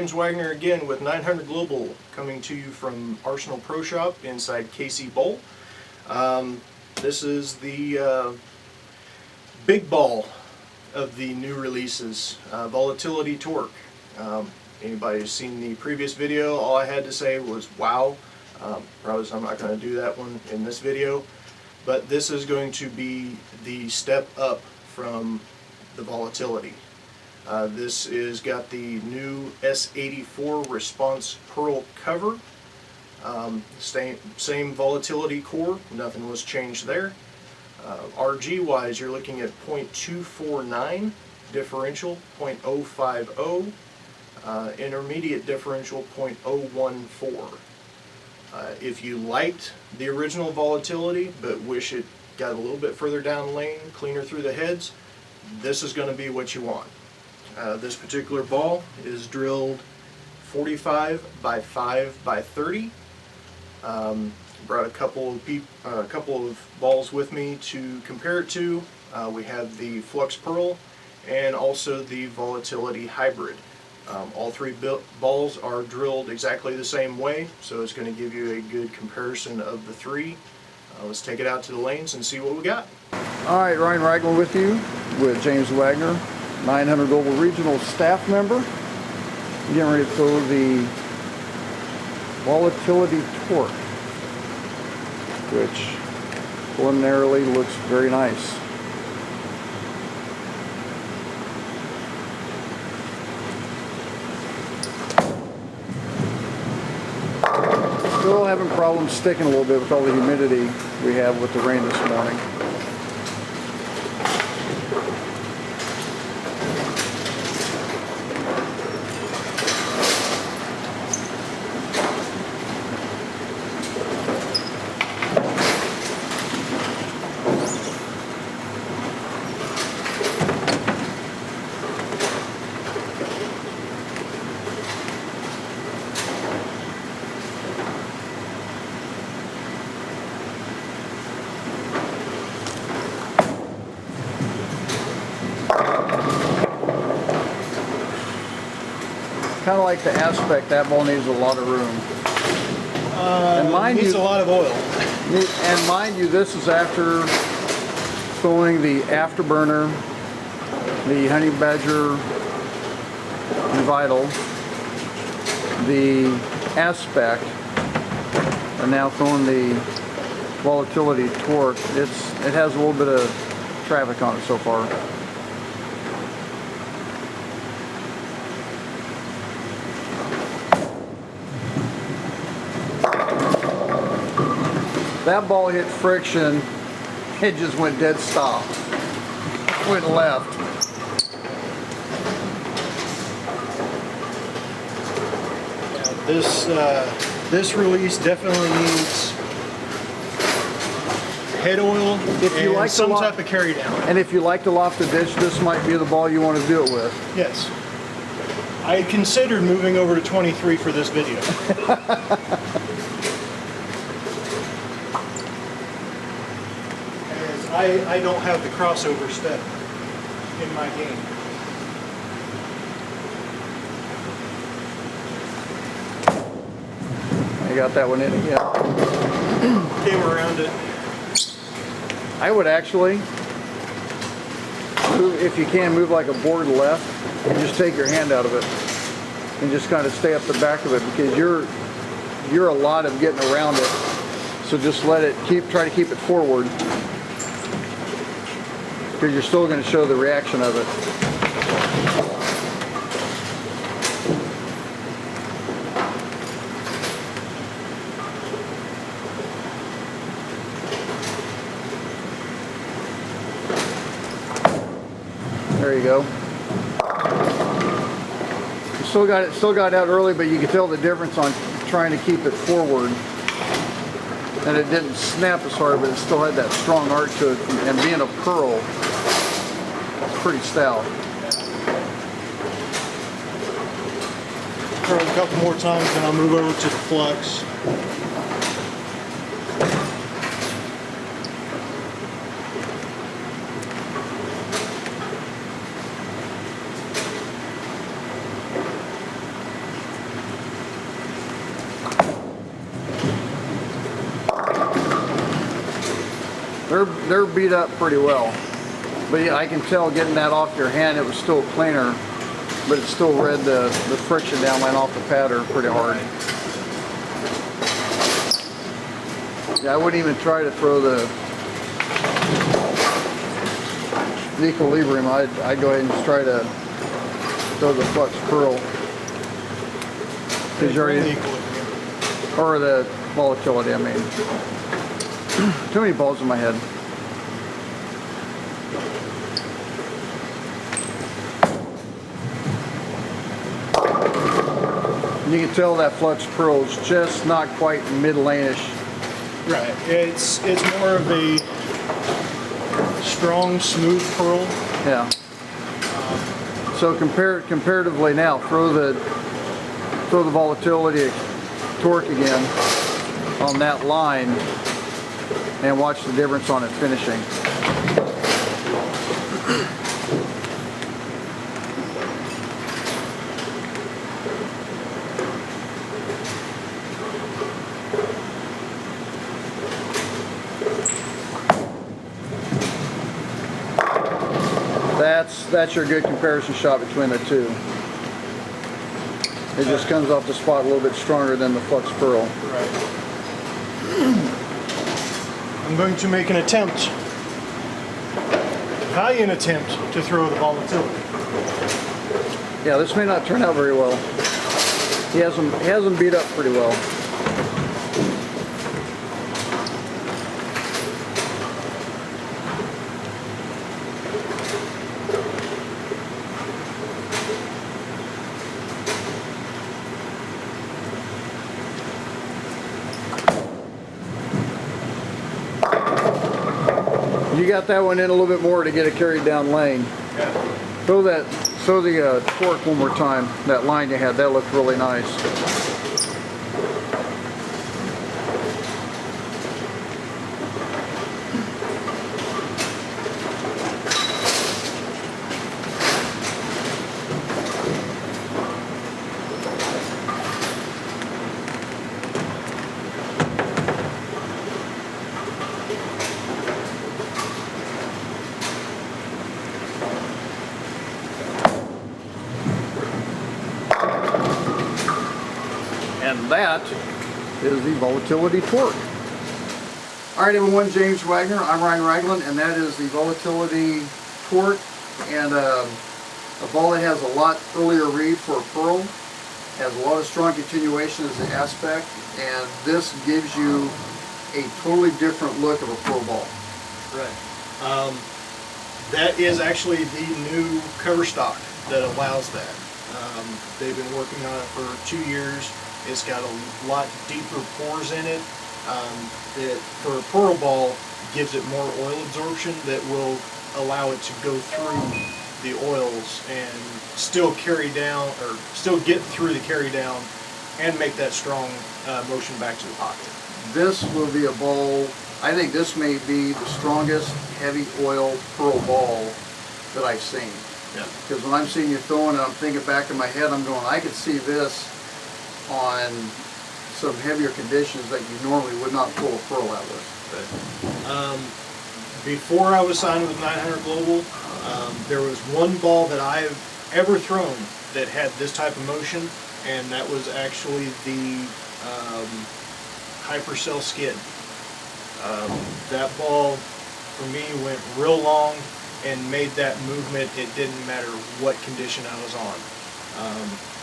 James Waggoner again with 900 Global, coming to you from Arsenal Pro Shop inside KC Bowl. This is the big ball of the new releases, Volatility Torque. Anybody who's seen the previous video, all I had to say was wow. Probably I'm not going to do that one in this video, but this is going to be the step up from the Volatility. This is got the new S84 Response Pearl cover. Same Volatility Core, nothing was changed there. RG wise, you're looking at 0.249, differential 0.050, intermediate differential 0.014. If you liked the original Volatility but wish it got a little bit further down lane, cleaner through the heads, this is going to be what you want. This particular ball is drilled 45 by 5 by 30. Brought a couple of balls with me to compare it to. We have the Flux Pearl and also the Volatility Hybrid. All three balls are drilled exactly the same way, so it's going to give you a good comparison of the three. Let's take it out to the lanes and see what we got. Alright, Ryan Ragland with you with James Waggoner, 900 Global Regional staff member. Getting ready to throw the Volatility Torque, which preliminarily looks very nice. Still having problems sticking a little bit with all the humidity we have with the rain this morning. Kind of like the aspect, that ball needs a lot of room. And mind needs a lot of oil. And mind you, this is after throwing the afterburner, the Honey Badger Vital, the aspect, and now throwing the Volatility Torque. It has a little bit of traffic on it so far. That ball hit friction, it just went dead stop. Went left. Yeah, this release definitely needs head oil and some type of carry down. And if you like to loft the ditch, this might be the ball you want to do it with. Yes. I considered moving over to 23 for this video. I don't have the crossover step in my game. You got that one in it, yeah. Came around it. I would actually, if you can, move like a board left and just take your hand out of it and just kind of stay up the back of it, because you're a lot of getting around it. So just let it try to keep it forward, because you're still going to show the reaction of it. There you go. You still got out early, but you can tell the difference on trying to keep it forward. And it didn't snap as hard, but it still had that strong arc to it. And being a pearl, it's pretty stout. Curl a couple more times, then I'll move over to the Flux. they're beat up pretty well. But yeah, I can tell getting that off your hand, it was still cleaner, but it still read the friction downline off the pattern pretty hard. Yeah, I wouldn't even try to throw the equilibrium. I'd go ahead and just try to throw the flux pearl. Or the volatility, I mean. Too many balls in my head. You can tell that flux pearl is just not quite mid-lane-ish. Right. It's more of a strong, smooth pearl. Yeah. So comparatively now, throw the volatility torque again on that line and watch the difference on it finishing. That's your good comparison shot between the two. It just comes off the spot a little bit stronger than the flux pearl. Right. I'm going to make an attempt, valiant attempt, to throw the volatility. Yeah, this may not turn out very well. He has them beat up pretty well. You got that one in a little bit more to get it carried down lane. Yeah. Throw the torque one more time. That line you had, that looked really nice. And that is the Volatility Torque. Alright everyone, James Waggoner, I'm Ryan Ragland, and that is the Volatility Torque, and a ball that has a lot earlier read for a pearl, has a lot of strong continuation as an aspect, and this gives you a totally different look of a pearl ball. Right. That is actually the new cover stock that allows that. They've been working on it for 2 years. It's got a lot deeper pores in it. That for a pearl ball gives it more oil absorption that will allow it to go through the oils and still carry down, or still get through the carry down and make that strong motion back to the pocket. This will be a ball, I think this may be the strongest heavy oil pearl ball that I've seen. Yeah. Because when I'm seeing you throwing it, I'm thinking back in my head, I'm going, I could see this on some heavier conditions that you normally would not pull a pearl out with. Before I was signed with 900 Global, there was one ball that I've ever thrown that had this type of motion, and that was actually the Hypercell skid. That ball, for me, went real long and made that movement. It didn't matter what condition I was on.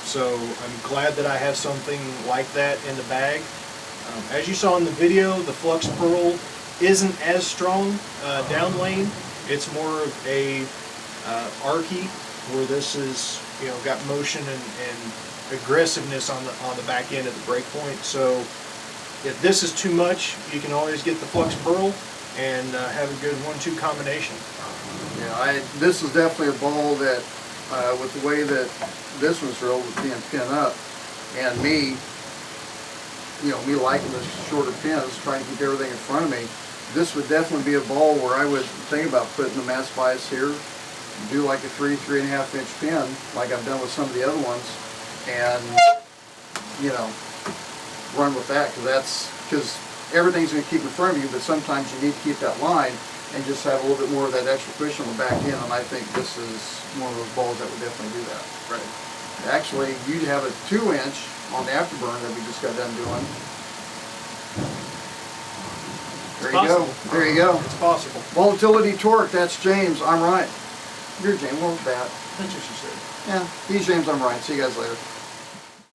So I'm glad that I have something like that in the bag. As you saw in the video, the Flux Pearl isn't as strong down lane. It's more of a archy, where this is, you know, got motion and aggressiveness on the back end of the break point. So if this is too much, you can always get the Flux Pearl and have a good 1-2 combination. Yeah, this is definitely a ball that, with the way that this one's drilled with being pin up, and me liking the shorter pins, trying to keep everything in front of me, this would definitely be a ball where I would think about putting the mass bias here, do like a 3.5 inch pin, like I've done with some of the other ones, and, you know, run with that, because everything's going to keep in front of you, but sometimes you need to keep that line and just have a little bit more of that extra cushion on the back end, and I think this is one of those balls that would definitely do that. Right. Actually, you'd have a 2-inch on the afterburn that we just got done doing. There you go. There you go. It's possible. Volatility Torque, that's James, I'm Ryan. You're James, what was that? That's what she said. Yeah, he's James, I'm Ryan. See you guys later.